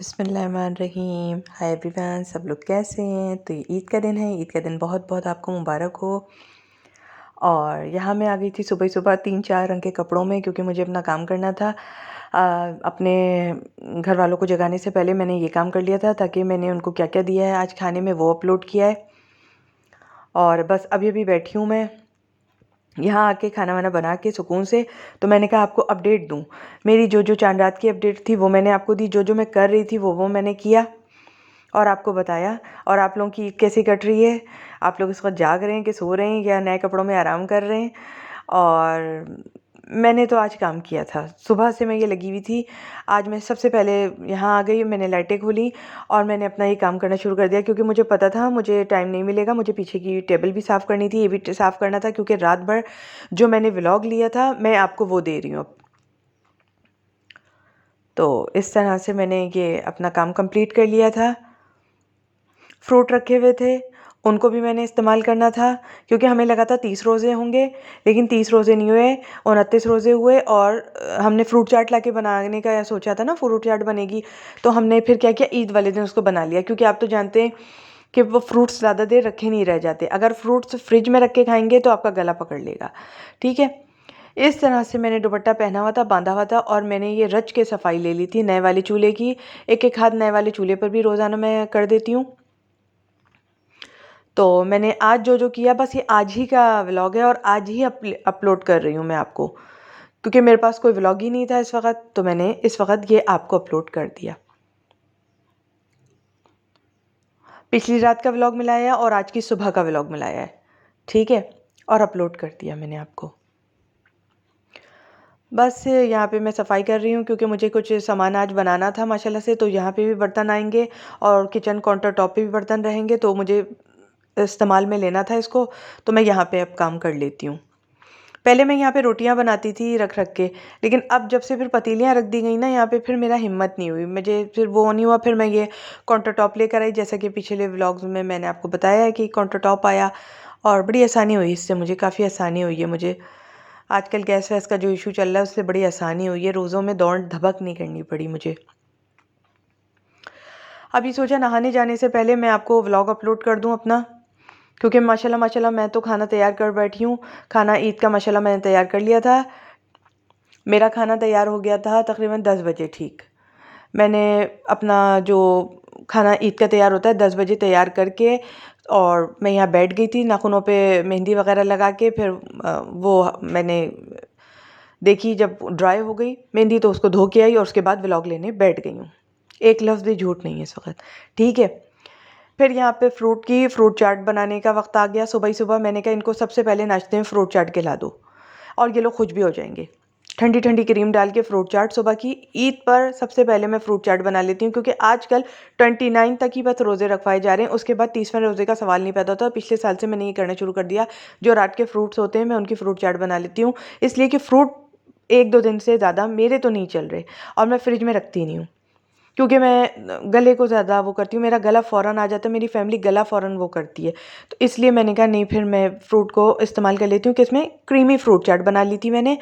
बिस्मिल्लाहिर्रहमानिर्रहीम। Hi everyone, सब लोग कैसे हैं। तो ये ईद का दिन है। ईद का दिन बहुत बहुत आपको मुबारक हो। और यहाँ मैं आ गई थी सुबह सुबह 3-4 रंग के कपड़ों में, क्योंकि मुझे अपना काम करना था। अपने घर वालों को जगाने से पहले मैंने ये काम कर लिया था, ताकि मैंने उनको क्या क्या दिया है आज खाने में वो अपलोड किया है। और बस अभी अभी बैठी हूँ मैं यहाँ आके खाना वाना बना के सुकून से। तो मैंने कहा आपको अपडेट दूँ। मेरी जो जो चांद रात की अपडेट थी वो मैंने आपको दी, जो जो मैं कर रही थी वो मैंने किया और आपको बताया। और आप लोगों की ईद कैसी कट रही है, आप लोग इस वक्त जाग रहे हैं कि सो रहे हैं या नए कपड़ों में आराम कर रहे हैं। और मैंने तो आज काम किया था, सुबह से मैं ये लगी हुई थी। आज मैं सबसे पहले यहाँ आ गई, मैंने लाइटें खोली और मैंने अपना ये काम करना शुरू कर दिया, क्योंकि मुझे पता था मुझे टाइम नहीं मिलेगा। मुझे पीछे की टेबल भी साफ़ करनी थी, ये भी साफ़ करना था, क्योंकि रात भर जो मैंने व्लॉग लिया था मैं आपको वो दे रही हूँ अब। तो इस तरह से मैंने ये अपना काम कंप्लीट कर लिया था। फ्रूट रखे हुए थे, उनको भी मैंने इस्तेमाल करना था, क्योंकि हमें लगा था 30 रोज़े होंगे, लेकिन 30 रोज़े नहीं हुए, 29 रोज़े हुए। और हमने फ्रूट चाट लाके बनाने का सोचा था ना, फ्रूट चाट बनेगी। तो हमने फिर क्या किया, ईद वाले दिन उसको बना लिया, क्योंकि आप तो जानते हैं कि वो फ्रूट्स ज़्यादा देर रखे नहीं रह जाते। अगर फ्रूट्स फ्रिज में रख के खाएंगे तो आपका गला पकड़ लेगा, ठीक है। इस तरह से मैंने दुपट्टा पहना हुआ था, बांधा हुआ था, और मैंने ये रच के सफाई ले ली थी नए वाले चूल्हे की। एक एक हाथ नए वाले चूल्हे पर भी रोज़ाना मैं कर देती हूँ। तो मैंने आज जो जो किया, बस ये आज ही का व्लॉग है और आज ही अपलोड कर रही हूँ मैं आपको, क्योंकि मेरे पास कोई व्लॉग ही नहीं था इस वक्त। तो मैंने इस वक्त ये आपको अपलोड कर दिया। पिछली रात का व्लॉग मिलाया और आज की सुबह का व्लॉग मिलाया है, ठीक है, और अपलोड कर दिया मैंने आपको। बस यहाँ पे मैं सफाई कर रही हूँ, क्योंकि मुझे कुछ सामान आज बनाना था माशाल्लाह से। तो यहाँ पे भी बर्तन आएंगे और किचन काउंटर टॉप पे भी बर्तन रहेंगे, तो मुझे इस्तेमाल में लेना था इसको। तो मैं यहाँ पे अब काम कर लेती हूँ। पहले मैं यहाँ पे रोटियाँ बनाती थी रख रख के, लेकिन अब जब से फिर पतीलियाँ रख दी गई ना यहाँ पे, फिर मेरा हिम्मत नहीं हुई, मुझे फिर वो नहीं हुआ। फिर मैं ये काउंटर टॉप लेकर आई, जैसा कि पिछले व्लॉग्स में मैंने आपको बताया है कि काउंटर टॉप आया और बड़ी आसानी हुई इससे। मुझे काफ़ी आसानी हुई है। मुझे आजकल गैस वैस का जो इशू चल रहा है उससे बड़ी आसानी हुई है, रोज़ों में दौड़ धपक नहीं करनी पड़ी मुझे। अभी सोचा नहाने जाने से पहले मैं आपको व्लॉग अपलोड कर दूं अपना, क्योंकि माशाल्लाह माशाल्लाह मैं तो खाना तैयार कर बैठी हूँ। खाना ईद का माशाल्लाह मैंने तैयार कर लिया था। मेरा खाना तैयार हो गया था तकरीबन 10 बजे, ठीक। मैंने अपना जो खाना ईद का तैयार होता है 10 बजे तैयार करके, और मैं यहाँ बैठ गई थी नाखूनों पे मेहंदी वगैरह लगा के। फिर वो मैंने देखी, जब ड्राई हो गई मेहंदी तो उसको धो के आई और उसके बाद व्लॉग लेने बैठ गई हूँ। एक लफ्ज़ भी झूठ नहीं है इस वक्त, ठीक है। फिर यहाँ पे फ्रूट चाट बनाने का वक्त आ गया। सुबह ही सुबह मैंने कहा इनको सबसे पहले नाश्ते में फ्रूट चाट खिला दो, और ये लोग खुश भी हो जाएंगे। ठंडी ठंडी क्रीम डाल के फ्रूट चाट सुबह की। ईद पर सबसे पहले मैं फ्रूट चाट बना लेती हूँ, क्योंकि आजकल 29 तक ही बस रोज़े रखवाए जा रहे हैं, उसके बाद 30वें रोज़े का सवाल नहीं पैदा होता। पिछले साल से मैंने ये करना शुरू कर दिया, जो रात के फ्रूट्स होते हैं मैं उनकी फ्रूट चाट बना लेती हूँ, इसलिए कि फ्रूट 1-2 दिन से ज़्यादा मेरे तो नहीं चल रहे, और मैं फ्रिज में रखती नहीं हूँ, क्योंकि मैं गले को ज़्यादा वो करती हूँ। मेरा गला फ़ौरन आ जाता है, मेरी फैमिली गला फ़ौरन वो करती है। तो इसलिए मैंने कहा नहीं, फिर मैं फ्रूट को इस्तेमाल कर लेती हूँ कि इसमें क्रीमी फ्रूट चाट बना ली थी मैंने।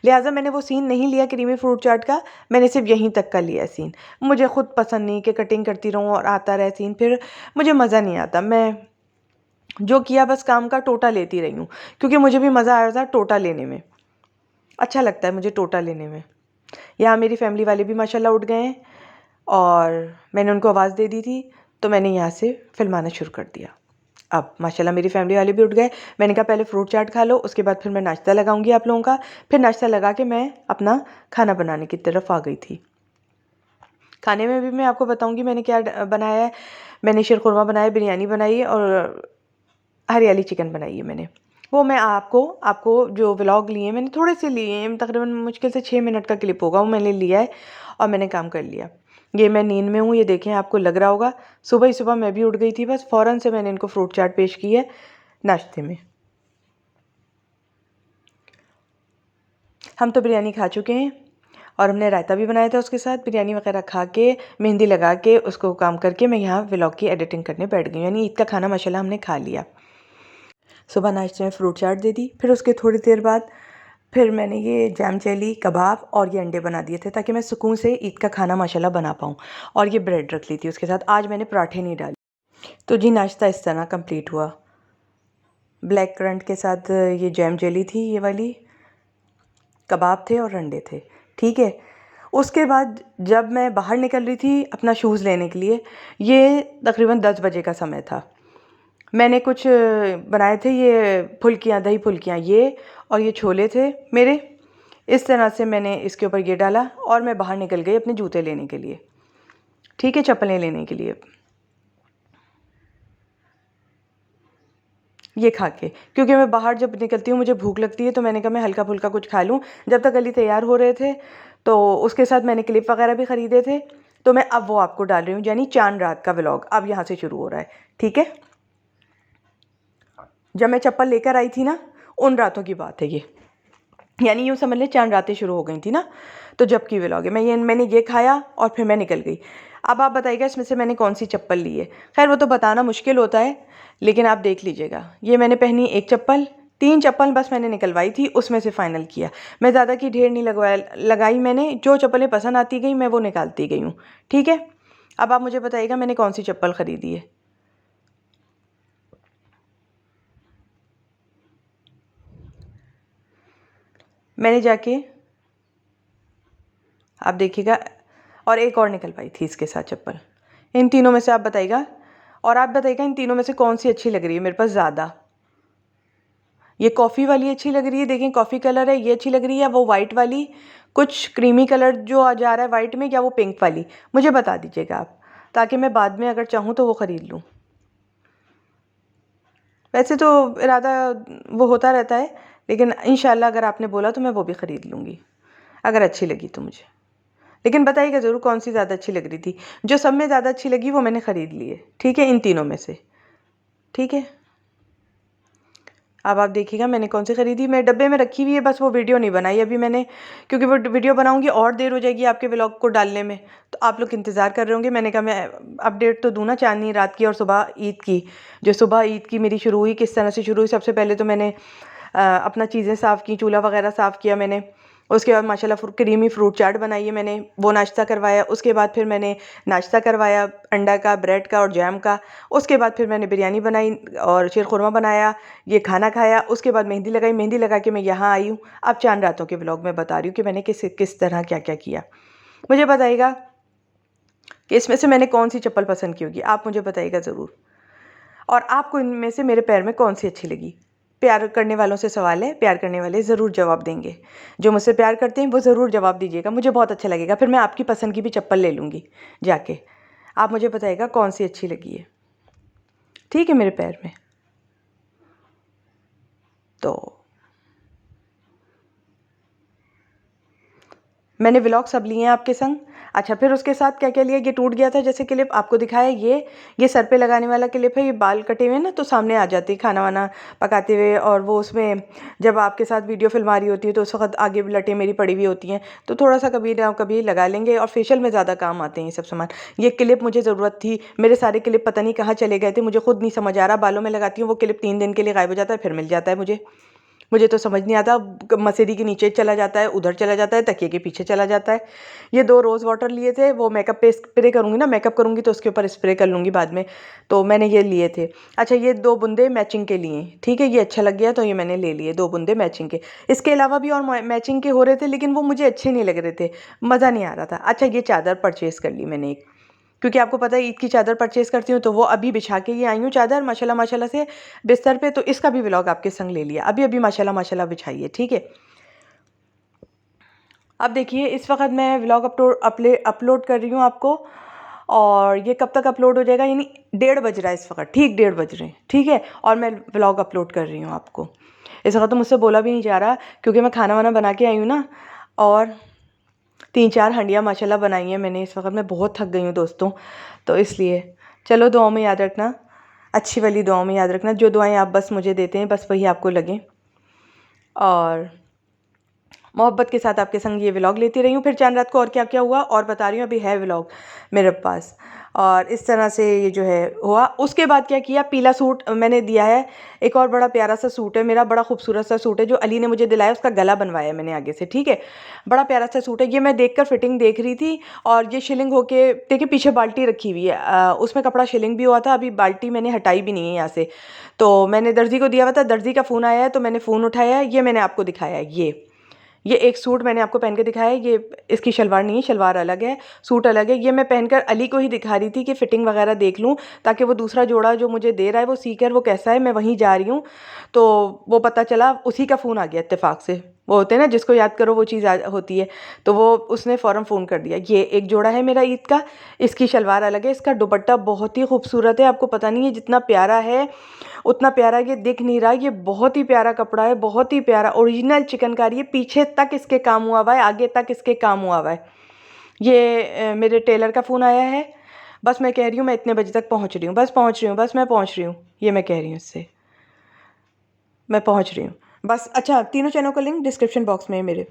लिहाजा मैंने वो सीन नहीं लिया क्रीमी फ्रूट चाट का, मैंने सिर्फ यहीं तक का लिया सीन। मुझे ख़ुद पसंद नहीं कि कटिंग करती रहूँ और आता रहे सीन, फिर मुझे मज़ा नहीं आता। मैं जो किया बस काम का टोटा लेती रही हूँ, क्योंकि मुझे भी मज़ा आ रहा था टोटा लेने में। अच्छा लगता है मुझे टोटा लेने में। यहाँ मेरी फैमिली वाले भी माशाल्लाह उठ गए हैं, और मैंने उनको आवाज़ दे दी थी, तो मैंने यहाँ से फिल्माना शुरू कर दिया। अब माशाल्लाह मेरी फैमिली वाले भी उठ गए। मैंने कहा पहले फ्रूट चाट खा लो, उसके बाद फिर मैं नाश्ता लगाऊंगी आप लोगों का। फिर नाश्ता लगा के मैं अपना खाना बनाने की तरफ आ गई थी। खाने में भी मैं आपको बताऊंगी मैंने क्या बनाया है। मैंने शीरखुरमा बनाया, बिरयानी बनाई और हरियाली चिकन बनाई है मैंने। वो मैं आपको जो व्लॉग लिए मैंने थोड़े से लिए हैं, तकरीबन मुश्किल से 6 मिनट का क्लिप होगा, वो मैंने लिया है और मैंने काम कर लिया। ये मैं नींद में हूँ, ये देखें आपको लग रहा होगा। सुबह ही सुबह मैं भी उठ गई थी, बस फ़ौरन से मैंने इनको फ्रूट चाट पेश की है नाश्ते में। हम तो बिरयानी खा चुके हैं, और हमने रायता भी बनाया था उसके साथ। बिरयानी वगैरह खा के मेहंदी लगा के उसको काम करके मैं यहाँ व्लॉग की एडिटिंग करने बैठ गई। यानी ईद का खाना माशाल्लाह हमने खा लिया। सुबह नाश्ते में फ्रूट चाट दे दी, फिर उसके थोड़ी देर बाद फिर मैंने ये जैम जेली, कबाब और ये अंडे बना दिए थे ताकि मैं सुकून से ईद का खाना माशाल्लाह बना पाऊँ। और ये ब्रेड रख ली थी उसके साथ। आज मैंने पराठे नहीं डाले। तो जी नाश्ता इस तरह कंप्लीट हुआ। ब्लैक करंट के साथ ये जैम जेली थी, ये वाली, कबाब थे और अंडे थे, ठीक है। उसके बाद जब मैं बाहर निकल रही थी अपना शूज़ लेने के लिए, ये तकरीबन 10 बजे का समय था। मैंने कुछ बनाए थे ये फुल्कियाँ, दही फुल्कियाँ, ये और ये छोले थे मेरे। इस तरह से मैंने इसके ऊपर ये डाला और मैं बाहर निकल गई अपने जूते लेने के लिए, ठीक है, चप्पलें लेने के लिए, ये खा के। क्योंकि मैं बाहर जब निकलती हूँ मुझे भूख लगती है, तो मैंने कहा मैं हल्का फुल्का कुछ खा लूँ। जब तक अली तैयार हो रहे थे तो उसके साथ मैंने क्लिप वगैरह भी ख़रीदे थे, तो मैं अब वो आपको डाल रही हूँ, यानी चांद रात का व्लॉग अब यहाँ से शुरू हो रहा है, ठीक है। जब मैं चप्पल लेकर आई थी ना, उन रातों की बात है ये, यानी यूँ समझ लें चांद रातें शुरू हो गई थी ना, तो जब की व्लॉग है। मैंने ये खाया और फिर मैं निकल गई। अब आप बताइएगा इसमें से मैंने कौन सी चप्पल ली है। खैर वो तो बताना मुश्किल होता है, लेकिन आप देख लीजिएगा। ये मैंने पहनी एक चप्पल, 3 चप्पल बस मैंने निकलवाई थी, उसमें से फ़ाइनल किया। मैं ज़्यादा की ढेर नहीं लगाई मैंने। जो चप्पलें पसंद आती गई मैं वो निकालती गई हूँ, ठीक है। अब आप मुझे बताइएगा मैंने कौन सी चप्पल ख़रीदी है। मैंने जाके, आप देखिएगा, और एक और निकलवाई थी इसके साथ चप्पल। इन तीनों में से आप बताइएगा, और आप बताइएगा इन तीनों में से कौन सी अच्छी लग रही है मेरे पास ज़्यादा। ये कॉफ़ी वाली अच्छी लग रही है, देखें कॉफ़ी कलर है, ये अच्छी लग रही है, वो वाइट वाली, कुछ क्रीमी कलर जो आ जा रहा है वाइट में, या वो पिंक वाली, मुझे बता दीजिएगा आप, ताकि मैं बाद में अगर चाहूँ तो वो ख़रीद लूँ। वैसे तो इरादा वो होता रहता है, लेकिन इंशाल्लाह अगर आपने बोला तो मैं वो भी ख़रीद लूँगी अगर अच्छी लगी तो मुझे। लेकिन बताइएगा ज़रूर कौन सी ज़्यादा अच्छी लग रही थी। जो सब में ज़्यादा अच्छी लगी वो मैंने ख़रीद ली है, ठीक है, इन तीनों में से, ठीक है। अब आप देखिएगा मैंने कौन सी ख़रीदी। मैं डब्बे में रखी हुई है, बस वो वीडियो नहीं बनाई अभी मैंने, क्योंकि वो वीडियो बनाऊंगी और देर हो जाएगी आपके व्लॉग को डालने में, तो आप लोग इंतज़ार कर रहे होंगे। मैंने कहा मैं अपडेट तो दूँ ना चांदनी रात की और सुबह ईद की। जो सुबह ईद की मेरी शुरू हुई, किस तरह से शुरू हुई। सबसे पहले तो मैंने अपना चीज़ें साफ़ की, चूल्हा वगैरह साफ़ किया मैंने। उसके बाद माशाल्लाह क्रीमी फ्रूट चाट बनाई है मैंने, वो नाश्ता करवाया। उसके बाद फिर मैंने नाश्ता करवाया अंडा का, ब्रेड का और जैम का। उसके बाद फिर मैंने बिरयानी बनाई और शीरखुरमा बनाया, ये खाना खाया। उसके बाद मेहंदी लगाई, मेहंदी लगा के मैं यहाँ आई हूँ। अब चांद रातों के व्लॉग में बता रही हूँ कि मैंने किस तरह क्या क्या किया। मुझे बताइएगा कि इसमें से मैंने कौन सी चप्पल पसंद की होगी, आप मुझे बताइएगा ज़रूर। और आपको इनमें से मेरे पैर में कौन सी अच्छी लगी। प्यार करने वालों से सवाल है, प्यार करने वाले ज़रूर जवाब देंगे। जो मुझसे प्यार करते हैं वो ज़रूर जवाब दीजिएगा, मुझे बहुत अच्छा लगेगा। फिर मैं आपकी पसंद की भी चप्पल ले लूँगी जाके। आप मुझे बताइएगा कौन सी अच्छी लगी है, ठीक है, मेरे पैर में। तो मैंने व्लॉग सब लिए हैं आपके संग। अच्छा, फिर उसके साथ क्या क्या लिया, ये टूट गया था जैसे क्लिप आपको दिखाया, ये सर पे लगाने वाला क्लिप है। ये बाल कटे हुए ना तो सामने आ जाती है खाना वाना पकाते हुए, और वो उसमें जब आपके साथ वीडियो फिल्मा रही होती है तो उस वक्त आगे लटें मेरी पड़ी हुई होती हैं, तो थोड़ा सा कभी ना कभी लगा लेंगे। और फेशियल में ज़्यादा काम आते हैं ये सब सामान। ये क्लिप मुझे ज़रूरत थी, मेरे सारे क्लिप पता नहीं कहाँ चले गए थे, मुझे खुद नहीं समझ आ रहा। बालों में लगाती हूँ वो क्लिप 3 दिन के लिए गायब हो जाता है, फिर मिल जाता है मुझे तो समझ नहीं आता। मसेरी के नीचे चला जाता है, उधर चला जाता है, तकिए के पीछे चला जाता है। ये 2 रोज़ वाटर लिए थे, वो मेकअप पे स्प्रे करूँगी ना, मेकअप करूँगी तो उसके ऊपर स्प्रे कर लूँगी बाद में, तो मैंने ये लिए थे। अच्छा, ये 2 बूंदे मैचिंग के लिए, ठीक है, ये अच्छा लग गया तो ये मैंने ले लिए 2 बूंदे मैचिंग के। इसके अलावा भी और मैचिंग के हो रहे थे, लेकिन वो मुझे अच्छे नहीं लग रहे थे, मज़ा नहीं आ रहा था। अच्छा, ये चादर परचेज़ कर ली मैंने एक, क्योंकि आपको पता है ईद की चादर परचेज़ करती हूँ, तो वो अभी बिछा के ये आई हूँ चादर माशाल्लाह माशाल्लाह से बिस्तर पे, तो इसका भी व्लॉग आपके संग ले लिया। अभी अभी माशाल्लाह माशाल्लाह बिछाई है, ठीक है। अब देखिए इस वक्त मैं व्लॉग अपलोड कर रही हूँ आपको, और ये कब तक अपलोड हो जाएगा, यानी 1:30 बज रहा है इस वक्त, ठीक 1:30 बज रहे हैं, ठीक है। और मैं व्लॉग अपलोड कर रही हूँ आपको। इस वक्त तो मुझसे बोला भी नहीं जा रहा, क्योंकि मैं खाना वाना बना के आई हूँ ना, और 3-4 हांडियाँ माशाल्लाह बनाई हैं मैंने। इस वक्त मैं बहुत थक गई हूँ दोस्तों, तो इसलिए चलो दुआओं में याद रखना, अच्छी वाली दुआओं में याद रखना। जो दुआएं आप बस मुझे देते हैं बस वही आपको लगें। और मोहब्बत के साथ आपके संग ये व्लॉग लेती रही हूँ। फिर चांद रात को और क्या क्या हुआ और बता रही हूँ, अभी है व्लॉग मेरे पास। और इस तरह से ये जो है हुआ। उसके बाद क्या किया, पीला सूट मैंने दिया है, एक और बड़ा प्यारा सा सूट है मेरा, बड़ा खूबसूरत सा सूट है जो अली ने मुझे दिलाया, उसका गला बनवाया मैंने आगे से, ठीक है। बड़ा प्यारा सा सूट है, ये मैं देखकर फिटिंग देख रही थी और ये शिलिंग होके देखिए, पीछे बाल्टी रखी हुई है, उसमें कपड़ा शिलिंग भी हुआ था, अभी बाल्टी मैंने हटाई भी नहीं है यहाँ से। तो मैंने दर्जी को दिया हुआ था, दर्जी का फ़ोन आया है तो मैंने फ़ोन उठाया है, ये मैंने आपको दिखाया है। ये एक सूट मैंने आपको पहन के दिखाया है, ये इसकी शलवार नहीं है, शलवार अलग है, सूट अलग है। ये मैं पहनकर अली को ही दिखा रही थी कि फ़िटिंग वगैरह देख लूँ, ताकि वो दूसरा जोड़ा जो मुझे दे रहा है वो सीकर वो कैसा है, मैं वहीं जा रही हूँ। तो वो पता चला, उसी का फ़ोन आ गया इत्तेफाक से, वो होते हैं ना जिसको याद करो वो चीज़ होती है, तो वो उसने फ़ौरन फ़ोन कर दिया। ये एक जोड़ा है मेरा ईद का, इसकी शलवार अलग है, इसका दुपट्टा बहुत ही खूबसूरत है, आपको पता नहीं है जितना प्यारा है उतना प्यारा ये दिख नहीं रहा। ये बहुत ही प्यारा कपड़ा है, बहुत ही प्यारा ओरिजिनल चिकनकारी है, पीछे तक इसके काम हुआ हुआ है, आगे तक इसके काम हुआ हुआ है। ये मेरे टेलर का फ़ोन आया है, बस मैं कह रही हूँ मैं इतने बजे तक पहुँच रही हूँ, बस पहुँच रही हूँ, बस मैं पहुँच रही हूँ, ये मैं कह रही हूँ इससे, मैं पहुँच रही हूँ बस। अच्छा, तीनों चैनल का लिंक डिस्क्रिप्शन बॉक्स में है मेरे।